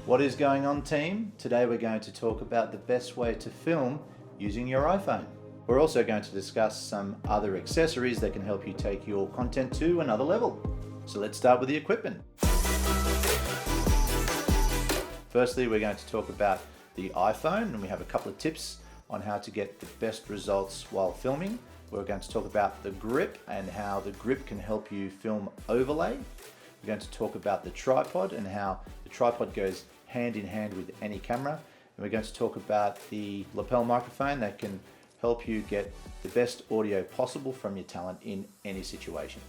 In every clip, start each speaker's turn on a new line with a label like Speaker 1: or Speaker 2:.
Speaker 1: What is going on, team? Today we're going to talk about the best way to film using your iPhone. We're also going to discuss some other accessories that can help you take your content to another level. So let's start with the equipment. Firstly, we're going to talk about the iPhone, and we have a couple of tips on how to get the best results while filming. We're going to talk about the grip and how the grip can help you film overlay. We're going to talk about the tripod and how the tripod goes hand in hand with any camera. And we're going to talk about the lapel microphone that can help you get the best audio possible from your talent in any situation.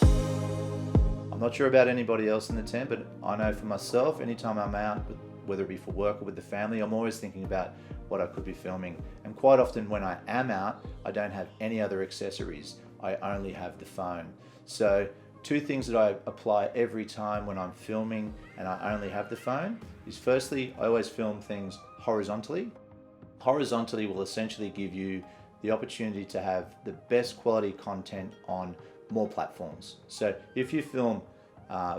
Speaker 1: I'm not sure about anybody else in the tent, but I know for myself, anytime I'm out, whether it be for work or with the family, I'm always thinking about what I could be filming. And quite often when I am out, I don't have any other accessories. I only have the phone. So two things that I apply every time when I'm filming and I only have the phone is, firstly, I always film things horizontally. Horizontally will essentially give you the opportunity to have the best quality content on more platforms. So if you film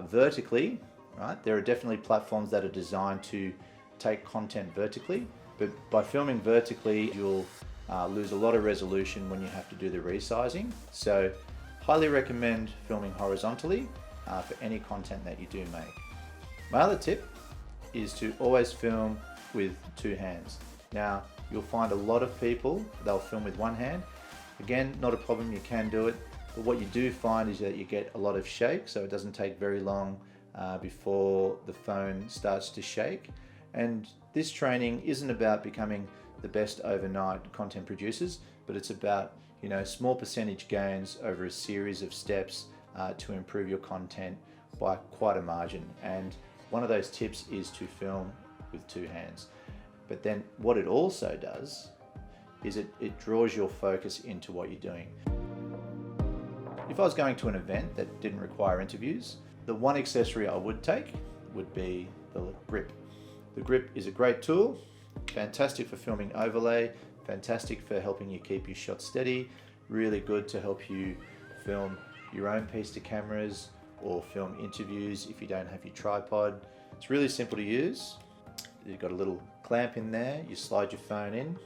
Speaker 1: vertically, right, there are definitely platforms that are designed to take content vertically, but by filming vertically, you'll lose a lot of resolution when you have to do the resizing. So highly recommend filming horizontally for any content that you do make. My other tip is to always film with two hands. Now, you'll find a lot of people, they'll film with one hand. Again, not a problem, you can do it, but what you do find is that you get a lot of shake, so it doesn't take very long before the phone starts to shake. And this training isn't about becoming the best overnight content producers, but it's about small percentage gains over a series of steps to improve your content by quite a margin. And one of those tips is to film with two hands. But then what it also does is it draws your focus into what you're doing. If I was going to an event that didn't require interviews, the one accessory I would take would be the grip. The grip is a great tool, fantastic for filming overlay, fantastic for helping you keep your shot steady, really good to help you film your own piece to cameras or film interviews if you don't have your tripod. It's really simple to use. You've got a little clamp in there, you slide your phone in,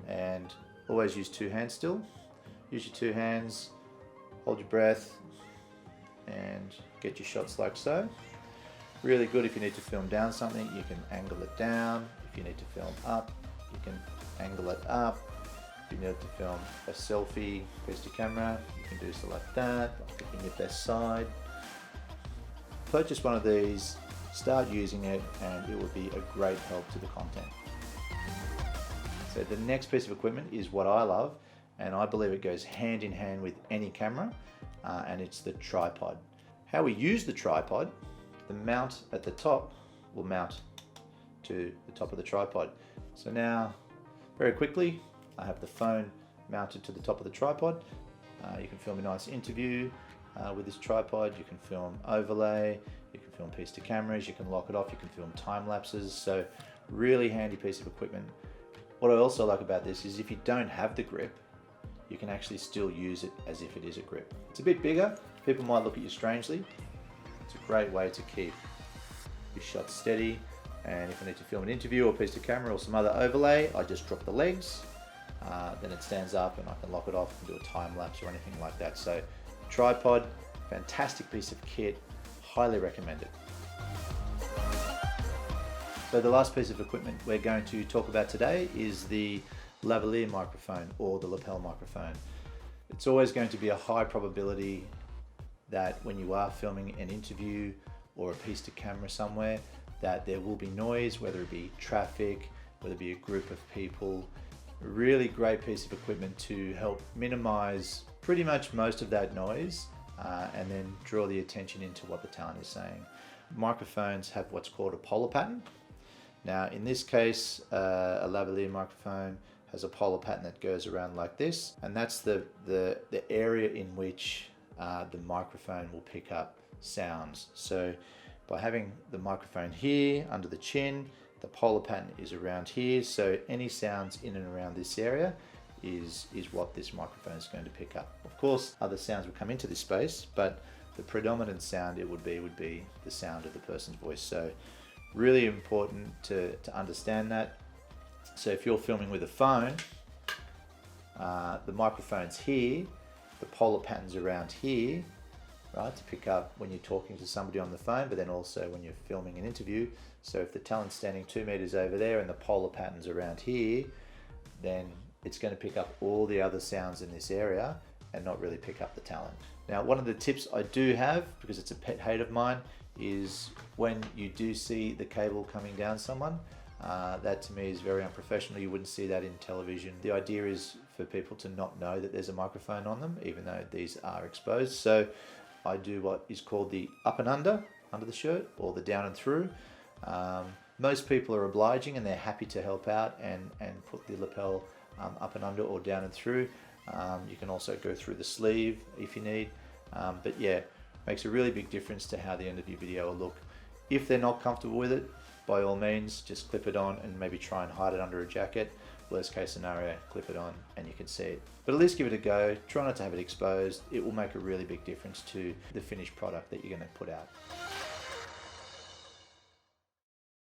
Speaker 1: and always use two hands still. Use your two hands, hold your breath, and get your shots like so. Really good if you need to film down something, you can angle it down. If you need to film up, you can angle it up. If you need to film a selfie piece to camera, you can do so like that, picking your best side. Purchase one of these, start using it, and it will be a great help to the content. So the next piece of equipment is what I love, and I believe it goes hand in hand with any camera, and it's the tripod. How we use the tripod, the mount at the top will mount to the top of the tripod. So now, very quickly, I have the phone mounted to the top of the tripod. You can film a nice interview with this tripod. You can film overlay, you can film piece to cameras, you can lock it off, you can film time lapses. So really handy piece of equipment. What I also like about this is if you don't have the grip, you can actually still use it as if it is a grip. It's a bit bigger, people might look at you strangely. It's a great way to keep your shot steady, and if I need to film an interview or piece to camera or some other overlay, I just drop the legs, then it stands up and I can lock it off and do a time lapse or anything like that. So tripod, fantastic piece of kit, highly recommend it. So the last piece of equipment we're going to talk about today is the lavalier microphone or the lapel microphone. It's always going to be a high probability that when you are filming an interview or a piece to camera somewhere, that there will be noise, whether it be traffic, whether it be a group of people. A really great piece of equipment to help minimize pretty much most of that noise and then draw the attention into what the talent is saying. Microphones have what's called a polar pattern. Now in this case, a lavalier microphone has a polar pattern that goes around like this, and that's the area in which the microphone will pick up sounds. So by having the microphone here under the chin, the polar pattern is around here, so any sounds in and around this area is what this microphone is going to pick up. Of course, other sounds will come into this space, but the predominant sound it would be the sound of the person's voice. So Really important to understand that. So if you're filming with a phone, the microphone's here, the polar pattern's around here, right, to pick up when you're talking to somebody on the phone, but then also when you're filming an interview. So if the talent's standing 2 meters over there and the polar pattern's around here, then it's going to pick up all the other sounds in this area and not really pick up the talent. Now, one of the tips I do have, because it's a pet hate of mine, is when you do see the cable coming down someone, that to me is very unprofessional. You wouldn't see that in television. The idea is for people to not know that there's a microphone on them, even though these are exposed. So I do what is called the up and under the shirt, or the down and through. Most people are obliging and they're happy to help out and put the lapel up and under or down and through. You can also go through the sleeve if you need, but yeah, makes a really big difference to how the end of your video will look. If they're not comfortable with it, by all means, just clip it on and maybe try and hide it under a jacket. Worst case scenario, clip it on and you can see it. But at least give it a go. Try not to have it exposed. It will make a really big difference to the finished product that you're going to put out.